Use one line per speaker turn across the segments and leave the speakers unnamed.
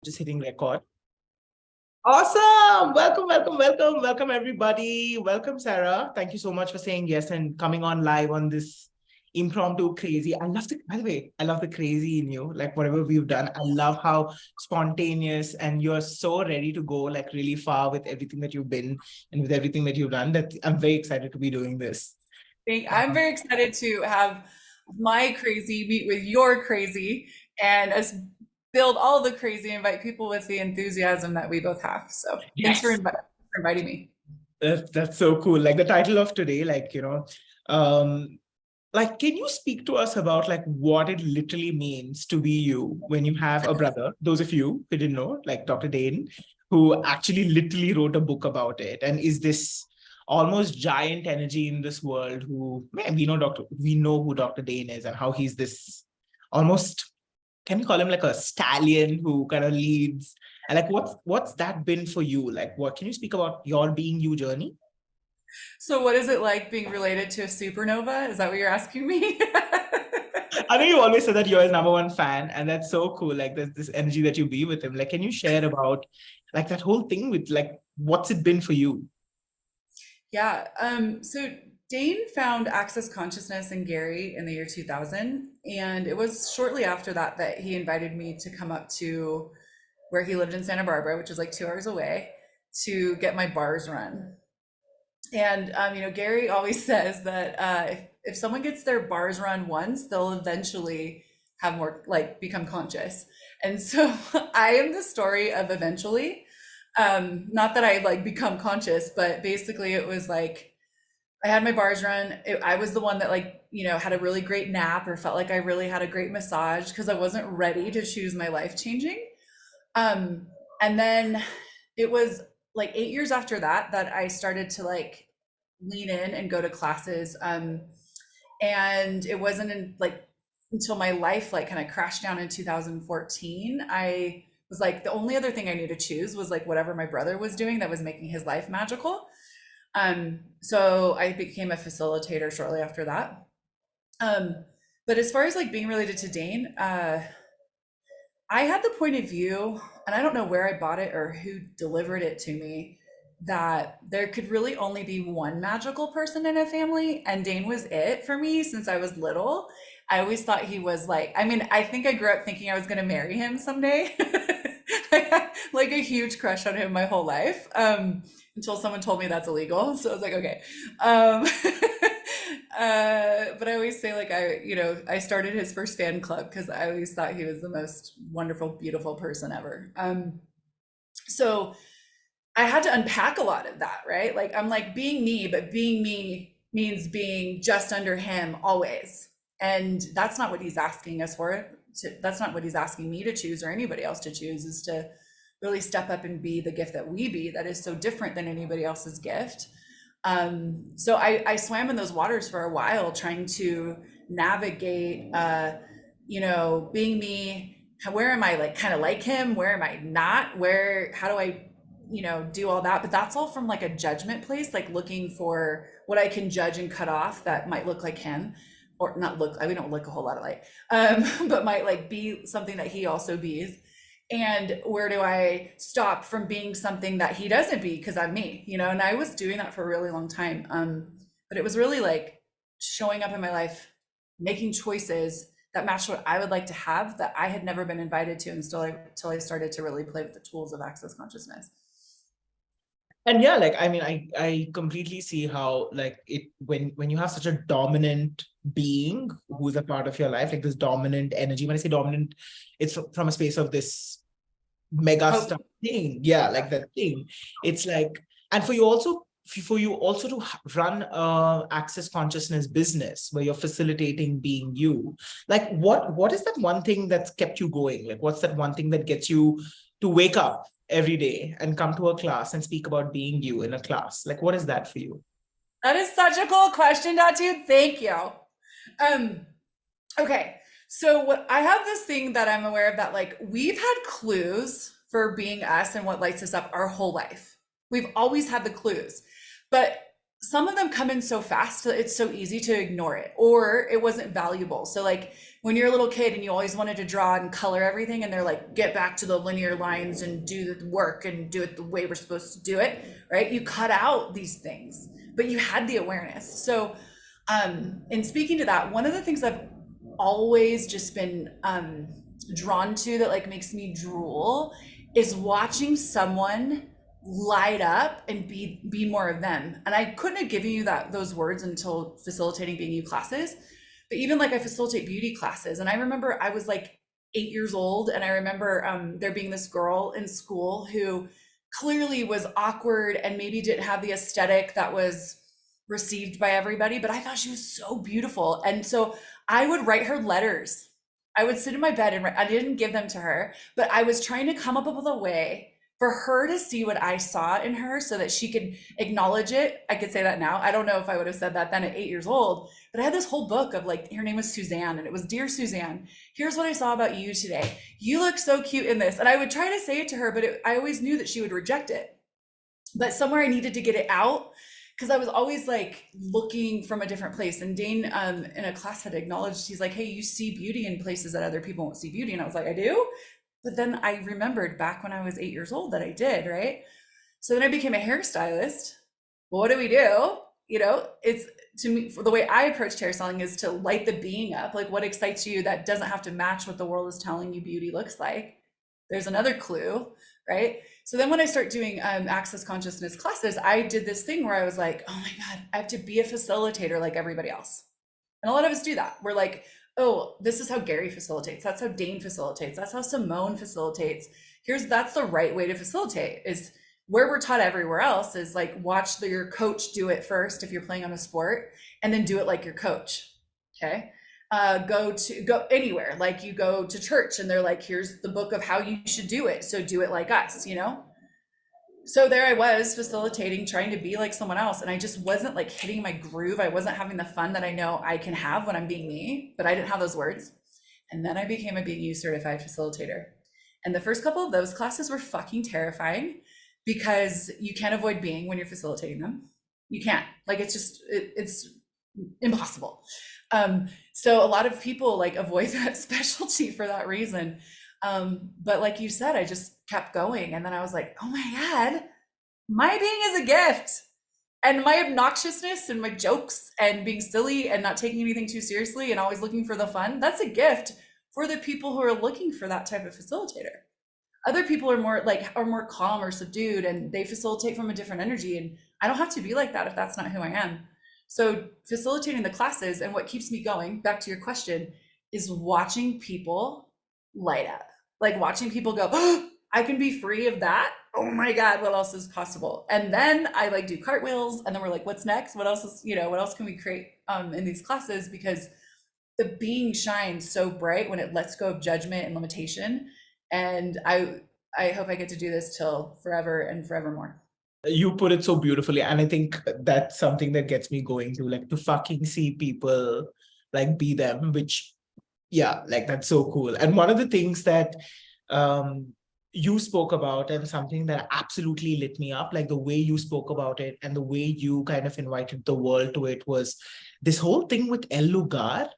Just hitting record. Awesome. Welcome, everybody. Welcome, Sarah. Thank you so much for saying yes and coming on live on this impromptu crazy. By the way, I love the crazy in you, like whatever we've done. I love how spontaneous and you're so ready to go, like really far with everything that you've been and with everything that you've done, that I'm very excited to be doing this.
I'm very excited to have my crazy meet with your crazy and us build all the crazy, invite people with the enthusiasm that we both have. So thanks for,
Yes.
for inviting me.
That's so cool. Like the title of today, um, like, can you speak to us about like what it literally means to be you when you have a brother? Those of you who didn't know, like Dr. Dane, who actually literally wrote a book about it, and is this almost giant energy in this world who, man, we know who Dr. Dane is and how he's this almost, can we call him like a stallion who kind of leads? And like, what's that been for you? Like, what can you speak about your being you journey?
So what is it like being related to a supernova? Is that what you're asking me?
I know you always say that you're his number one fan, and that's so cool. Like, there's this energy that you be with him. Like, can you share about like that whole thing with like what's it been for you?
Yeah. So Dane found Access Consciousness in Gary in the year 2000. And it was shortly after that that he invited me to come up to where he lived in Santa Barbara, which is like 2 hours away, to get my bars run. And Gary always says that if someone gets their bars run once, they'll eventually have more, like, become conscious. And so I am the story of eventually. Not that I like become conscious, but basically it was like I had my bars run. I was the one that, like, had a really great nap or felt like I really had a great massage because I wasn't ready to choose my life changing. And then it was like 8 years after that that I started to like lean in and go to classes. And it wasn't like until my life like kind of crashed down in 2014. I was like, the only other thing I knew to choose was like whatever my brother was doing that was making his life magical. So I became a facilitator shortly after that. Um, but as far as like being related to Dane, I had the point of view, and I don't know where I bought it or who delivered it to me, that there could really only be one magical person in a family, and Dane was it for me since I was little. I always thought he was like, I mean, I think I grew up thinking I was going to marry him someday. I had like a huge crush on him my whole life, until someone told me that's illegal. So I was like, okay. Um, but I always say like I started his first fan club because I always thought he was the most wonderful, beautiful person ever. So I had to unpack a lot of that, right? Like I'm like being me, but being me means being just under him always. And that's not what he's asking us for. That's not what he's asking me to choose or anybody else to choose, is to really step up and be the gift that we be that is so different than anybody else's gift. So I swam in those waters for a while, trying to navigate, being me. Where am I like kind of like him? Where am I not? How do I, do all that? But that's all from like a judgment place, like looking for what I can judge and cut off that might look like him, or not look. We don't look a whole lot alike, but might like be something that he also bees. And where do I stop from being something that he doesn't be because I'm me, and I was doing that for a really long time. But it was really like showing up in my life, making choices that matched what I would like to have that I had never been invited to until I started to really play with the tools of access consciousness.
And yeah, like I mean, I completely see how like it when you have such a dominant being who's a part of your life, like this dominant energy. When I say dominant, it's from a space of this mega
Hope.
stuff thing. Yeah, like that thing. It's like, and for you also to run a access consciousness business where you're facilitating being you. Like what is that one thing that's kept you going? Like what's that one thing that gets you to wake up every day and come to a class and speak about being you in a class? Like what is that for you?
That is such a cool question, Datu. Thank you. Um, okay. So what I have this thing that I'm aware of, that like we've had clues for being us and what lights us up our whole life. We've always had the clues. But some of them come in so fast that it's so easy to ignore it, or it wasn't valuable. So like when you're a little kid and you always wanted to draw and color everything, and they're like, get back to the linear lines and do the work and do it the way we're supposed to do it, right? You cut out these things, but you had the awareness. So in speaking to that, one of the things I've always just been drawn to that like makes me drool is watching someone light up and be more of them. And I couldn't have given you those words until facilitating BU classes. But even like I facilitate beauty classes, and I remember I was like 8 years old, and I remember there being this girl in school who clearly was awkward and maybe didn't have the aesthetic that was received by everybody, but I thought she was so beautiful. And so I would write her letters. I would sit in my bed and write, I didn't give them to her, but I was trying to come up with a way for her to see what I saw in her so that she could acknowledge it. I could say that now. I don't know if I would have said that then at 8 years old, but I had this whole book of like, her name was Suzanne, and it was, Dear Suzanne, here's what I saw about you today. You look so cute in this. And I would try to say it to her, but I always knew that she would reject it. But somewhere I needed to get it out, because I was always like looking from a different place. And Dane in a class had acknowledged, he's like, hey, you see beauty in places that other people won't see beauty. And I was like, I do? But then I remembered back when I was 8 years old that I did, right? So then I became a hairstylist. Well, what do we do? You know, it's, to me, for the way I approach hairstyling is to light the being up. Like, what excites you that doesn't have to match what the world is telling you beauty looks like. There's another clue, right? So then when I start doing access consciousness classes, I did this thing where I was like, oh my God, I have to be a facilitator like everybody else. And a lot of us do that. We're like, oh, this is how Gary facilitates. That's how Dane facilitates. That's how Simone facilitates. That's the right way to facilitate. Is where we're taught everywhere else is like, watch your coach do it first if you're playing on a sport, and then do it like your coach. Okay. Go anywhere. Like you go to church and they're like, here's the book of how you should do it. So do it like us, you know? So there I was facilitating, trying to be like someone else. And I just wasn't like hitting my groove. I wasn't having the fun that I know I can have when I'm being me, but I didn't have those words. And then I became a BU certified facilitator. And the first couple of those classes were fucking terrifying, because you can't avoid being when you're facilitating them. You can't, like, it's just, it's impossible. So a lot of people like avoid that specialty for that reason. But like you said, I just kept going. And then I was like, oh my God, my being is a gift. And my obnoxiousness and my jokes and being silly and not taking anything too seriously and always looking for the fun, that's a gift for the people who are looking for that type of facilitator. Other people are more calm or subdued, and they facilitate from a different energy. And I don't have to be like that if that's not who I am. So facilitating the classes, and what keeps me going, back to your question, is watching people light up. Like watching people go, oh, I can be free of that. Oh my God, what else is possible? And then I like do cartwheels, and then we're like, what's next? What else is, what else can we create in these classes? Because the being shines so bright when it lets go of judgment and limitation. And I hope I get to do this till forever and forevermore.
You put it so beautifully, and I think that's something that gets me going to, like, to fucking see people like be them, which, yeah, like that's so cool. And one of the things that you spoke about, and something that absolutely lit me up, like the way you spoke about it and the way you kind of invited the world to it, was this whole thing with El Lugar,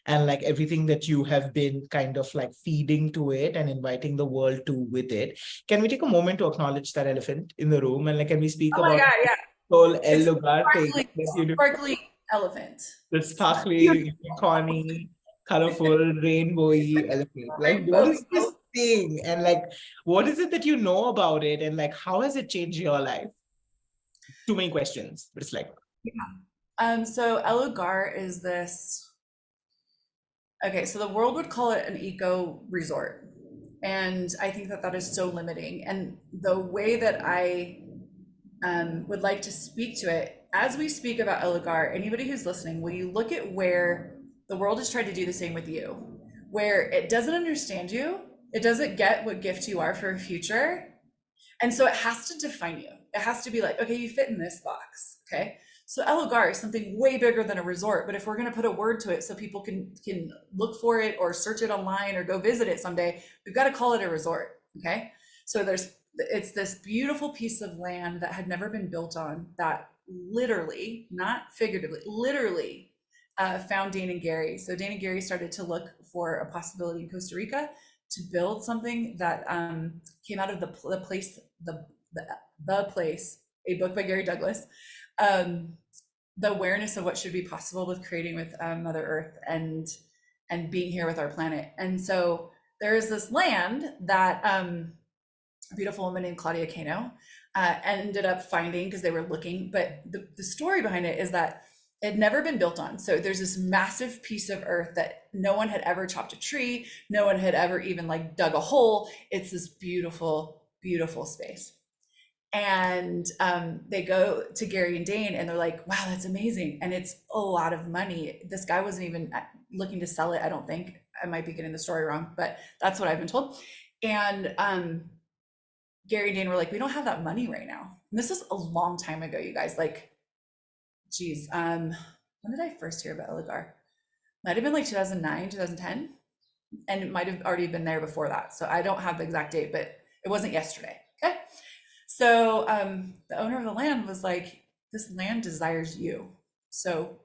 and like everything that you have been kind of like feeding to it and inviting the world to with it. Can we take a moment to acknowledge that elephant in the room? And like, can we speak
Oh my
about
God, yeah.
the whole El
It's
Lugar thing that you do?
sparkly elephant.
The sparkly, unicorny, colorful, rainbowy elephant. Like, what is this thing? And like, what is it that you know about it? And like, how has it changed your life? Too many questions, but it's like,
yeah. So El Lugar is this. Okay, so the world would call it an eco resort. And I think that is so limiting. And the way that I would like to speak to it, as we speak about El Lugar, anybody who's listening, will you look at where the world has tried to do the same with you, where it doesn't understand you, it doesn't get what gift you are for a future. And so it has to define you. It has to be like, okay, you fit in this box, okay? So El Lugar is something way bigger than a resort, but if we're going to put a word to it so people can look for it or search it online or go visit it someday, we've got to call it a resort, okay? So it's this beautiful piece of land that had never been built on, that literally, not figuratively, literally found Dane and Gary. So Dane and Gary started to look for a possibility in Costa Rica to build something that came out of the place, the place, a book by Gary Douglas. The awareness of what should be possible with creating with Mother Earth and being here with our planet. And so there is this land that a beautiful woman named Claudia Cano ended up finding because they were looking. But the story behind it is that it had never been built on. So there's this massive piece of earth that no one had ever chopped a tree. No one had ever even like dug a hole. It's this beautiful, beautiful space. And they go to Gary and Dane and they're like, wow, that's amazing. And it's a lot of money. This guy wasn't even looking to sell it, I don't think. I might be getting the story wrong, but that's what I've been told. And Gary and Dane were like, we don't have that money right now. And this is a long time ago, you guys. Like, geez, when did I first hear about Elegar? Might have been like 2009, 2010. And it might have already been there before that. So I don't have the exact date, but it wasn't yesterday. Okay. So the owner of the land was like, this land desires you. So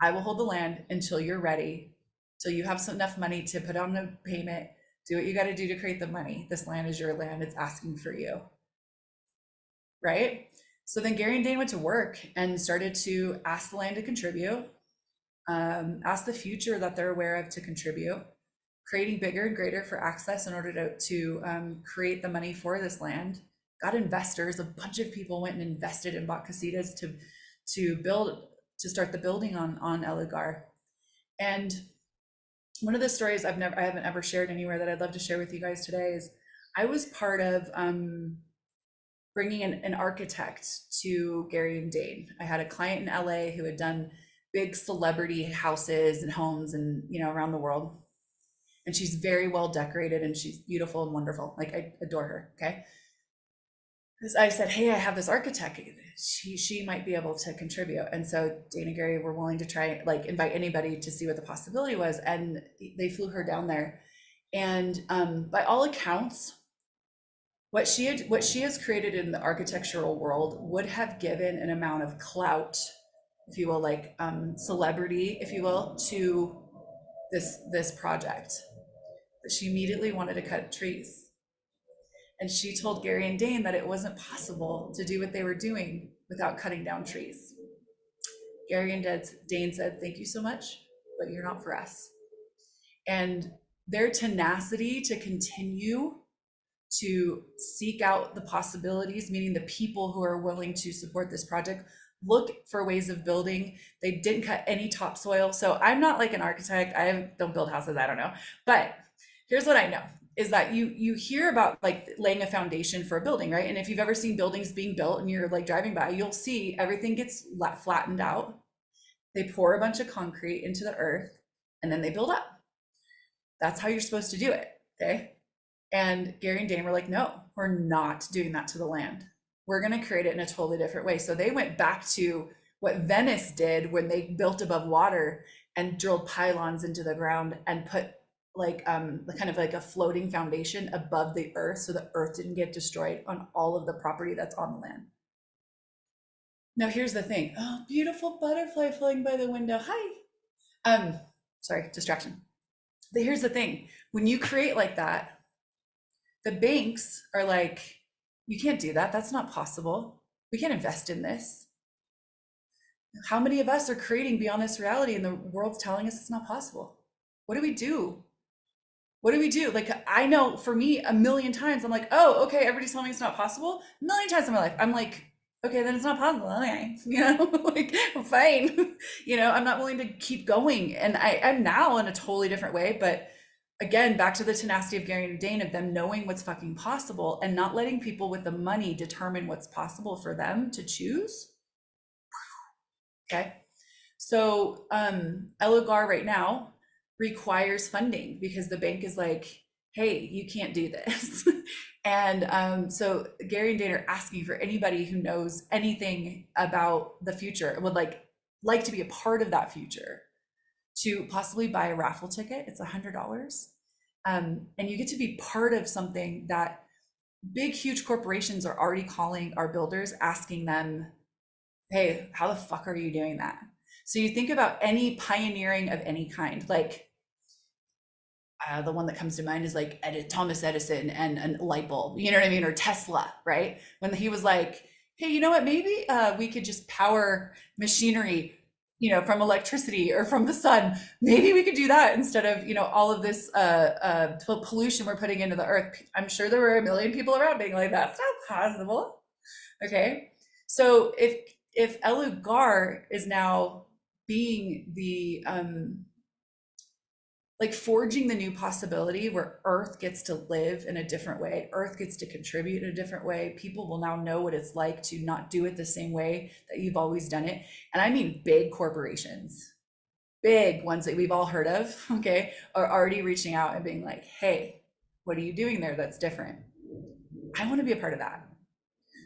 I will hold the land until you're ready, till you have enough money to put on a payment, do what you got to do to create the money. This land is your land. It's asking for you. Right? So then Gary and Dane went to work and started to ask the land to contribute, ask the future that they're aware of to contribute, creating bigger and greater for access in order to create the money for this land. Got investors. A bunch of people went and invested and bought casitas to start the building on Elegar. And one of the stories I haven't ever shared anywhere that I'd love to share with you guys today is I was part of bringing an architect to Gary and Dane. I had a client in LA who had done big celebrity houses and homes and around the world. And she's very well decorated and she's beautiful and wonderful. Like I adore her. Okay. I said, hey, I have this architect. She might be able to contribute. And so Dane and Gary were willing to try, like, invite anybody to see what the possibility was. And they flew her down there. And by all accounts, what she has created in the architectural world would have given an amount of clout, if you will, like celebrity, if you will, to this project. But she immediately wanted to cut trees. And she told Gary and Dane that it wasn't possible to do what they were doing without cutting down trees. Gary and Dane said, thank you so much, but you're not for us. And their tenacity to continue to seek out the possibilities, meaning the people who are willing to support this project, look for ways of building. They didn't cut any topsoil. So I'm not like an architect. I don't build houses. I don't know. But here's what I know is that you hear about like laying a foundation for a building, right? And if you've ever seen buildings being built and you're like driving by, you'll see everything gets flattened out. They pour a bunch of concrete into the earth and then they build up. That's how you're supposed to do it. Okay. And Gary and Dane were like, no, we're not doing that to the land. We're going to create it in a totally different way. So they went back to what Venice did when they built above water and drilled pylons into the ground and put like kind of like a floating foundation above the earth so the earth didn't get destroyed on all of the property that's on the land. Now here's the thing. Oh, beautiful butterfly flying by the window. Hi. Sorry, distraction. But here's the thing. When you create like that, the banks are like, you can't do that. That's not possible. We can't invest in this. How many of us are creating beyond this reality and the world's telling us it's not possible? What do we do? What do we do? Like, I know for me, a million times, I'm like, oh, okay, everybody's telling me it's not possible. A million times in my life, I'm like, okay, then it's not possible. Okay, like, fine. I'm not willing to keep going. And I'm now in a totally different way. But again, back to the tenacity of Gary and Dane, of them knowing what's fucking possible and not letting people with the money determine what's possible for them to choose. Okay. So Elegar right now requires funding because the bank is like, hey, you can't do this. And so Gary and Dane are asking for anybody who knows anything about the future, would like to be a part of that future, to possibly buy a raffle ticket. It's $100. And you get to be part of something that big, huge corporations are already calling our builders, asking them hey, how the fuck are you doing that? So you think about any pioneering of any kind, like the one that comes to mind is like Thomas Edison and a light bulb, you know what I mean? Or Tesla, right? When he was like, hey, you know what? Maybe we could just power machinery, from electricity or from the sun. Maybe we could do that instead of, all of this pollution we're putting into the earth. I'm sure there were a million people around being like, that's not possible. Okay. So if Elugar is now being the like forging the new possibility where Earth gets to live in a different way, Earth gets to contribute in a different way. People will now know what it's like to not do it the same way that you've always done it. And I mean big corporations, big ones that we've all heard of, okay, are already reaching out and being like, hey, what are you doing there that's different? I want to be a part of that.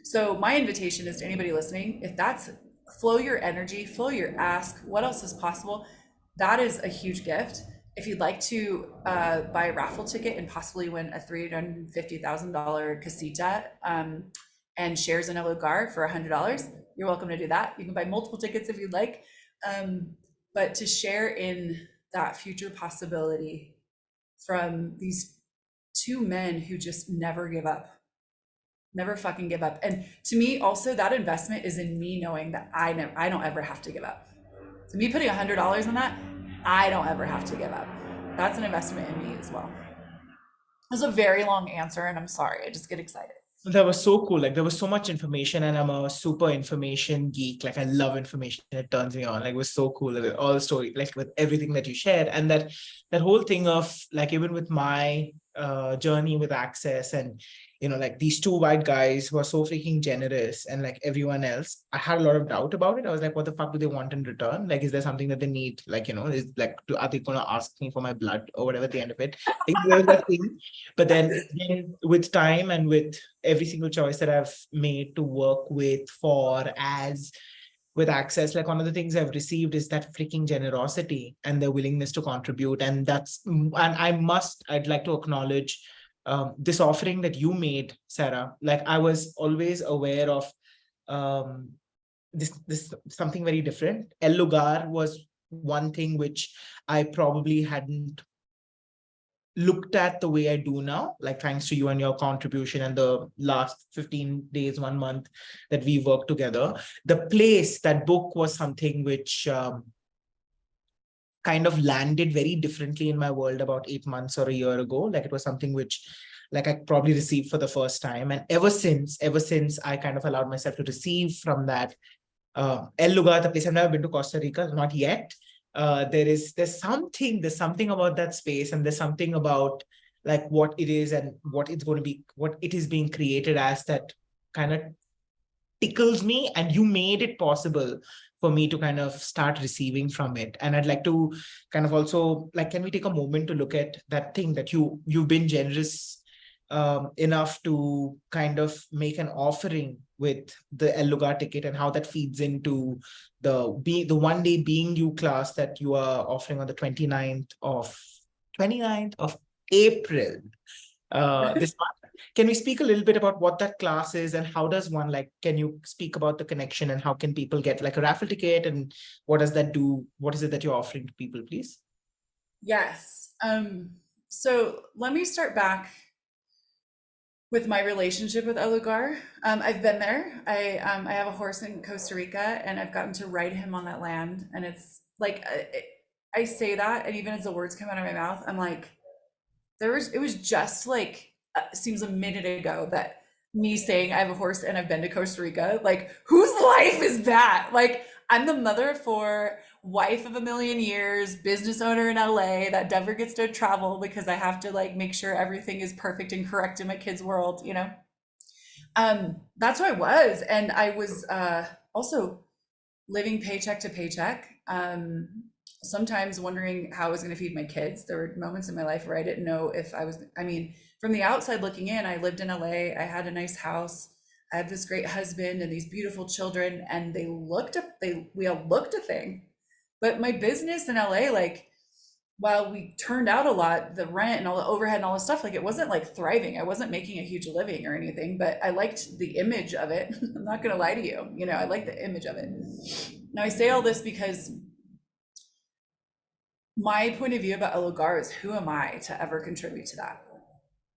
So my invitation is to anybody listening, if that's flow your energy, flow your ask, what else is possible? That is a huge gift. If you'd like to buy a raffle ticket and possibly win a $350,000 casita and shares in a lugar for $100, you're welcome to do that. You can buy multiple tickets if you'd like. But to share in that future possibility from these two men who just never give up, never fucking give up. And to me, also, that investment is in me knowing that I don't ever have to give up. So me putting $100 on that, I don't ever have to give up. That's an investment in me as well. It was a very long answer, and I'm sorry. I just get excited.
That was so cool. Like there was so much information, and I'm a super information geek. Like I love information. It turns me on. Like it was so cool. Like, all the story, like with everything that you shared, and that whole thing of like even with my journey with access, and like these two white guys who are so freaking generous, and like everyone else, I had a lot of doubt about it. I was like, what the fuck do they want in return? Like, is there something that they need? Like, is like, are they gonna ask me for my blood or whatever at the end of it? Like, there was that thing. But then again, with time and with every single choice that I've made to work with, for, as, with access, like one of the things I've received is that freaking generosity and their willingness to contribute. And I'd like to acknowledge this offering that you made, Sarah. Like I was always aware of this something very different. El Lugar was one thing which I probably hadn't looked at the way I do now, like thanks to you and your contribution and the last 15 days, 1 month that we worked together. That book was something which kind of landed very differently in my world about 8 months or a year ago. Like it was something which like I probably received for the first time. And ever since I kind of allowed myself to receive from that. El Lugar, the place, I've never been to Costa Rica, not yet. There's something about that space, and there's something about like what it is and what it's going to be, what it is being created as, that kind of tickles me. And you made it possible for me to kind of start receiving from it. And I'd like to kind of also, like, can we take a moment to look at that thing that you've been generous enough to kind of make an offering with the El Lugar ticket, and how that feeds into the 1 day being you class that you are offering on the 29th of April this month. Can we speak a little bit about what that class is, and how does one, like, can you speak about the connection, and how can people get like a raffle ticket, and what does that do? What is it that you're offering to people, please?
Yes. So let me start back with my relationship with Elugar. I've been there. I have a horse in Costa Rica, and I've gotten to ride him on that land. And it's like I say that, and even as the words come out of my mouth, I'm like, it was just like seems a minute ago that me saying I have a horse and I've been to Costa Rica. Like, whose life is that? Like, I'm the mother of four, wife of a million years, business owner in LA that never gets to travel because I have to like make sure everything is perfect and correct in my kids' world. That's who I was. And I was also living paycheck to paycheck. Sometimes wondering how I was going to feed my kids. There were moments in my life where I didn't know if I mean, from the outside looking in, I lived in LA, I had a nice house, I had this great husband and these beautiful children, and we all looked a thing. But my business in LA, like while we turned out a lot, the rent and all the overhead and all the stuff, like it wasn't like thriving. I wasn't making a huge living or anything, but I liked the image of it. I'm not going to lie to you. You know, I like the image of it. Now I say all this because my point of view about Elogar is, who am I to ever contribute to that?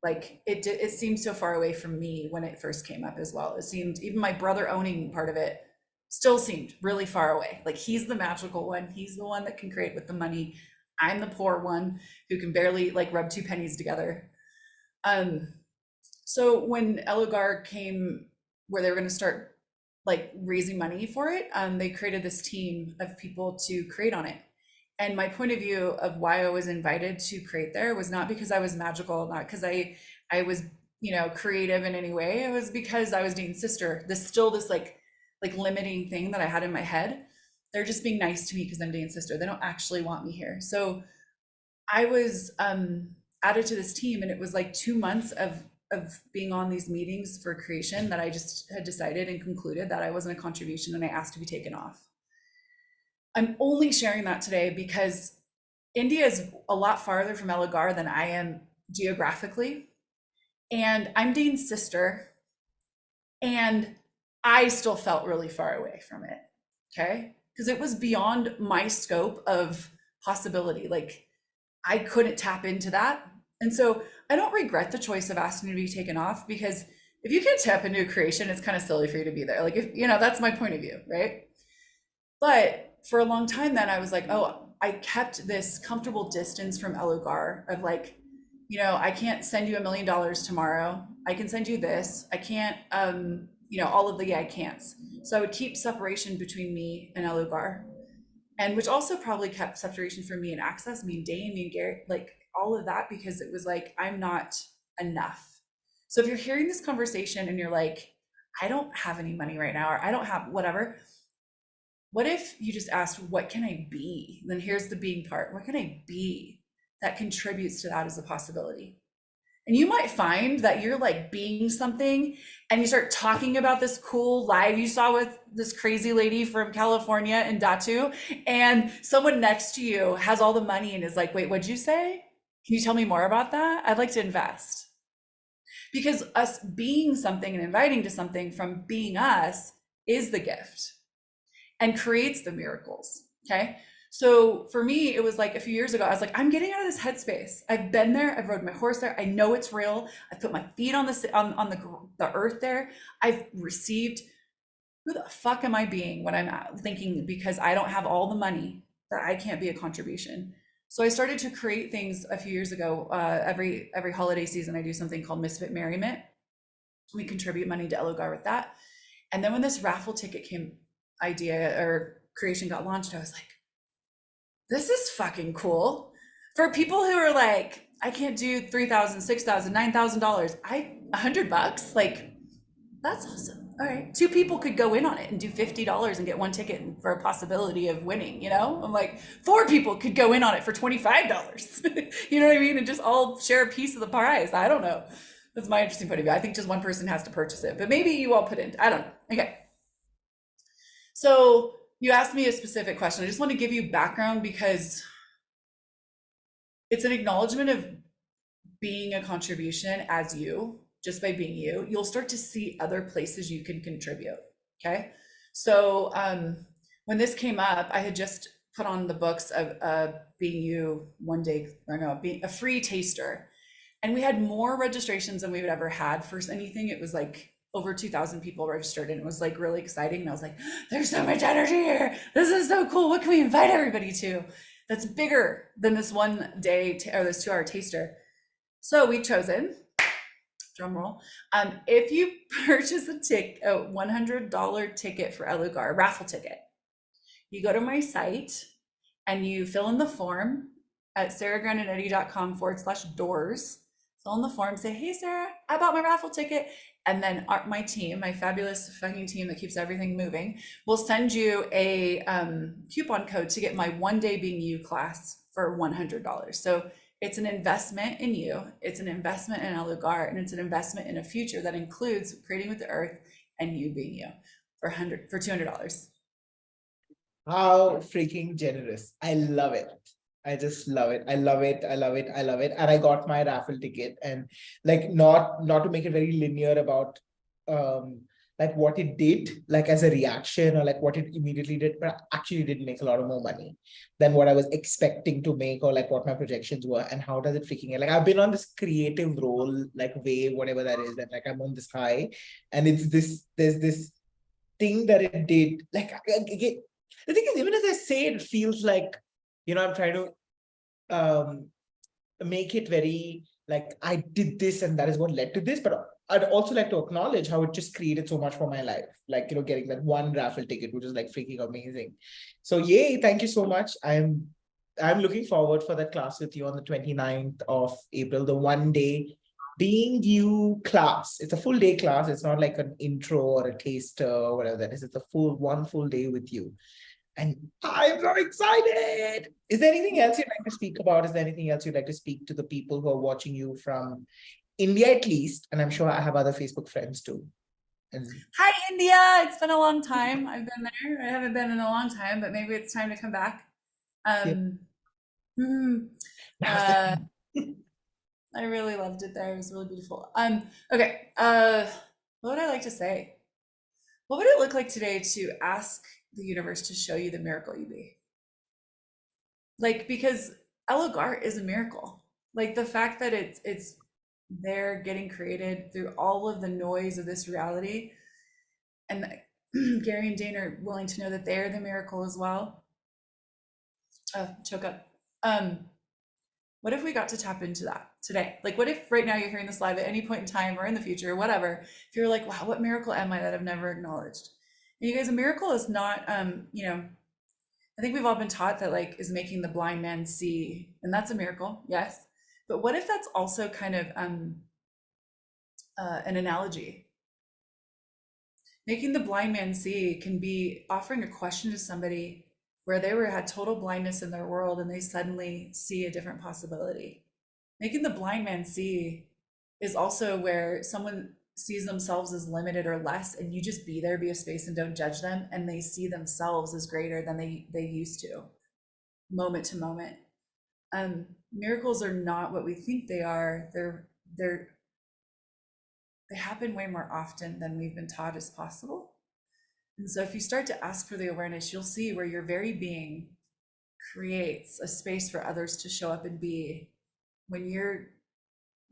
Like it seemed so far away from me when it first came up as well. It seemed, even my brother owning part of it still seemed really far away. Like he's the magical one. He's the one that can create with the money. I'm the poor one who can barely like rub two pennies together. So when Elogar came, where they were going to start like raising money for it, they created this team of people to create on it. And my point of view of why I was invited to create there was not because I was magical, not because I was, you know, creative in any way. It was because I was Dean's sister. This like limiting thing that I had in my head. They're just being nice to me because I'm Dean's sister. They don't actually want me here. So I was added to this team, and it was like 2 months of being on these meetings for creation that I just had decided and concluded that I wasn't a contribution, and I asked to be taken off. I'm only sharing that today because India is a lot farther from Elogar than I am geographically. And I'm Dean's sister, and I still felt really far away from it. Okay. Because it was beyond my scope of possibility. Like I couldn't tap into that. And so I don't regret the choice of asking to be taken off, because if you can't tap into a creation, it's kind of silly for you to be there. Like, if you know, that's my point of view, right? But for a long time then I was like, oh, I kept this comfortable distance from Elogar of like, you know, I can't send you $1 million tomorrow. I can send you this. I can't, you know, all of the I can'ts. So I would keep separation between me and Elogar, and which also probably kept separation from me and Access, me and Dane, me and Gary, like all of that, because it was like, I'm not enough. So if you're hearing this conversation and you're like, I don't have any money right now, or I don't have whatever, what if you just asked, what can I be? Then here's the being part. What can I be that contributes to that as a possibility? And you might find that you're like being something, and you start talking about this cool live you saw with this crazy lady from California in Datu, and someone next to you has all the money and is like, wait, what'd you say? Can you tell me more about that? I'd like to invest. Because us being something and inviting to something from being us is the gift and creates the miracles. Okay. So for me, it was like a few years ago, I was like, I'm getting out of this headspace. I've been there. I've rode my horse there. I know it's real. I've put my feet on the earth there. I've received. Who the fuck am I being when I'm thinking because I don't have all the money that I can't be a contribution? So I started to create things a few years ago. Every holiday season, I do something called Misfit Merriment. We contribute money to Elogar with that. And then when this raffle ticket idea or creation got launched, I was like, this is fucking cool. For people who are like, I can't do $3,000, $6,000, $9,000. $100, like, that's awesome. All right. 2 people could go in on it and do $50 and get 1 ticket for a possibility of winning, you know? I'm like, 4 people could go in on it for $25. You know what I mean? And just all share a piece of the prize. I don't know. That's my interesting point of view. I think just one person has to purchase it, but maybe you all put in, I don't know. Okay. So you asked me a specific question. I just want to give you background because it's an acknowledgement of being a contribution as you, just by being you. You'll start to see other places you can contribute. Okay. So when this came up, I had just put on the books of Being You one day, or no, being a free taster. And we had more registrations than we've ever had for anything. It was like over 2,000 people registered, and it was like really exciting. And I was like, there's so much energy here. This is so cool. What can we invite everybody to that's bigger than this one day or this 2-hour taster? So we've chosen, drum roll, if you purchase a $100 ticket for Elogar, raffle ticket, you go to my site and you fill in the form at sarahgrandinetti.com/doors. Fill in the form, say, hey, Sarah, I bought my raffle ticket. And then my team, my fabulous fucking team that keeps everything moving, will send you a coupon code to get my One Day Being You class for $100. So it's an investment in you. It's an investment in Elogar, and it's an investment in a future that includes creating with the earth and you being you for $200.
How freaking generous. I love it. I just love it. I love it. I love it. I love it. And I got my raffle ticket, and like not to make it very linear about um like what it did, like as a reaction, or like what it immediately did, but actually did make a lot of more money than what I was expecting to make, or like what my projections were. And how does it freaking get? Like I've been on this creative role, like wave, whatever that is, and like I'm on this high, and there's this thing that it did. Like the thing is, even as I say, it feels like, I'm trying to make it very like I did this and that is what led to this. But I'd also like to acknowledge how it just created so much for my life. Like, getting that one raffle ticket, which is like freaking amazing. So yay, thank you so much. I'm looking forward for that class with you on the 29th of April, the 1 day being you class. It's a full day class. It's not like an intro or a taster or whatever that is. It's a one full day with you. And I'm so excited. Is there anything else you'd like to speak about? Is there anything else you'd like to speak to the people who are watching you from India at least? And I'm sure I have other Facebook friends too. And
Hi, India. It's been a long time. I've been there. I haven't been in a long time, but maybe it's time to come back.
yeah,
Hmm,
now's the
uh,
time.
I really loved it there. It was really beautiful. Okay. What would I like to say? What would it look like today to ask the universe to show you the miracle you be? Like, because Elogart is a miracle. Like the fact that it's there getting created through all of the noise of this reality, and Gary and Dane are willing to know that they're the miracle as well. Choke up. What if we got to tap into that today? Like, what if right now you're hearing this live at any point in time or in the future or whatever, if you're like, wow, what miracle am I that I've never acknowledged? And you guys, a miracle is not, I think we've all been taught that like is making the blind man see, and that's a miracle, yes. But what if that's also kind of an analogy? Making the blind man see can be offering a question to somebody where they had total blindness in their world and they suddenly see a different possibility. Making the blind man see is also where someone sees themselves as limited or less, and you just be there, be a space, and don't judge them, and they see themselves as greater than they used to, moment to moment. Miracles are not what we think they are. They happen way more often than we've been taught is possible. And so if you start to ask for the awareness, you'll see where your very being creates a space for others to show up and be, when you're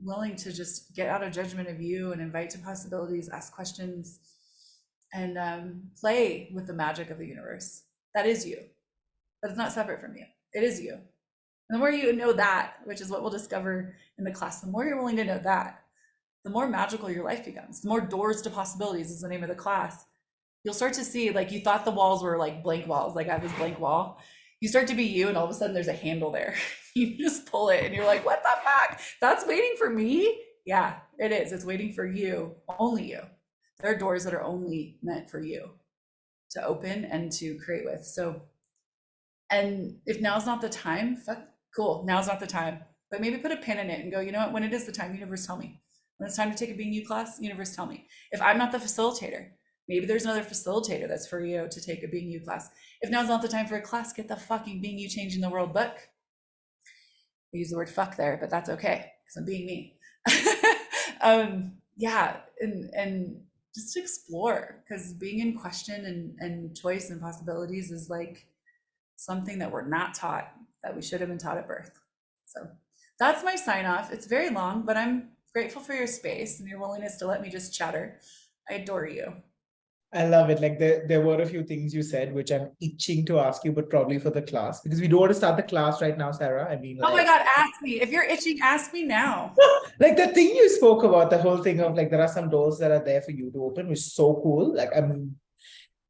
willing to just get out of judgment of you and invite to possibilities, ask questions, and play with the magic of the universe. That is you. That's not separate from you. It is you. And the more you know that, which is what we'll discover in the class, the more you're willing to know that, the more magical your life becomes. The more doors to possibilities is the name of the class. You'll start to see, like, you thought the walls were like blank walls, like I have this blank wall. You start to be you, and all of a sudden there's a handle there. You just pull it, and you're like, what the fuck? That's waiting for me? Yeah, it is. It's waiting for you, only you. There are doors that are only meant for you to open and to create with. So, and if now's not the time, fuck, cool, now's not the time. But maybe put a pin in it and go, you know what, when it is the time, universe, tell me. When it's time to take a Being You class, universe, tell me. If I'm not the facilitator, maybe there's another facilitator that's for you to take a Being You class. If now's not the time for a class, get the fucking Being You Changing the World book. I use the word fuck there, but that's okay because I'm being me. Yeah, and just explore, because being in question and choice and possibilities is like something that we're not taught, that we should have been taught at birth. So that's my sign off. It's very long, but I'm grateful for your space and your willingness to let me just chatter. I adore you.
I love it. Like there were a few things you said which I'm itching to ask you, but probably for the class, because we don't want to start the class right now, Sarah. I mean,
Oh my
like,
God, ask me. If you're itching, ask me now.
like the thing you spoke about, the whole thing of like there are some doors that are there for you to open, which is so cool. Like I'm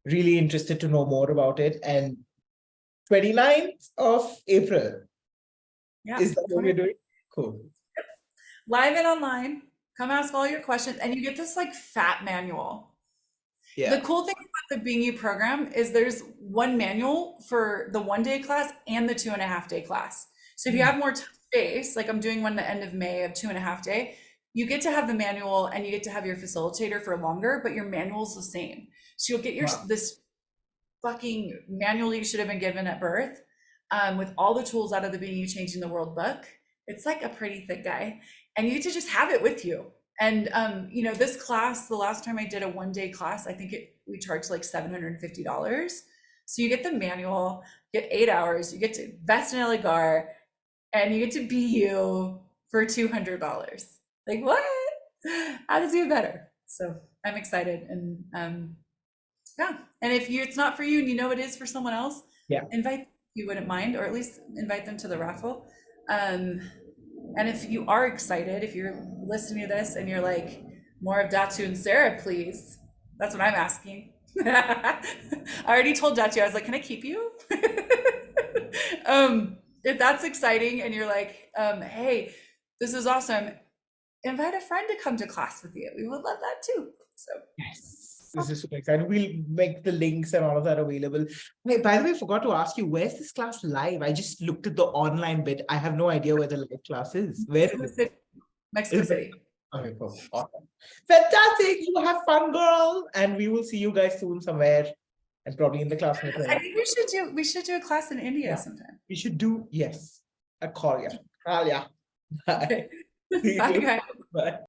really interested to know more about it. And 29th of April,
Yeah,
is that what we're doing? Cool.
live and online. Come ask all your questions, and you get this like fat manual. The
Yeah.
cool thing about the Being You program is there's one manual for the 1 day class and the 2.5 day class. So if you have more space, like I'm doing one the end of May of 2.5 day, you get to have the manual and you get to have your facilitator for longer, but your manual's the same. So you'll get your
Wow.
this fucking manual you should have been given at birth. with all the tools out of the Being You Changing the World book. It's like a pretty thick guy, and you get to just have it with you. And you know, this class, the last time I did a 1-day class, I think we charged like $750. So you get the manual, you get 8 hours, you get to invest in a Ligar, and you get to be you for $200. Like, what? How does it get better? So I'm excited. And yeah. And if it's not for you and you know it is for someone else,
Yeah.
invite, if you wouldn't mind, or at least invite them to the raffle. And if you are excited, if you're listening to this and you're like, more of Datu and Sarah, please. That's what I'm asking. I already told Datu, I was like, can I keep you? If that's exciting and you're like, hey, this is awesome, invite a friend to come to class with you. We would love that too. So
yes, this is super exciting. We'll make the links and all of that available. Wait, by the way, I forgot to ask you, where's this class live? I just looked at the online bit. I have no idea where the live class is. Where is it?
Mexico City.
Okay, cool. Awesome. Fantastic. You have fun, girl. And we will see you guys soon somewhere. And probably in the class.
I think we should do a class in India sometime.
We should do, yes, a call. Yeah. Bye.
Bye, guys.
Bye.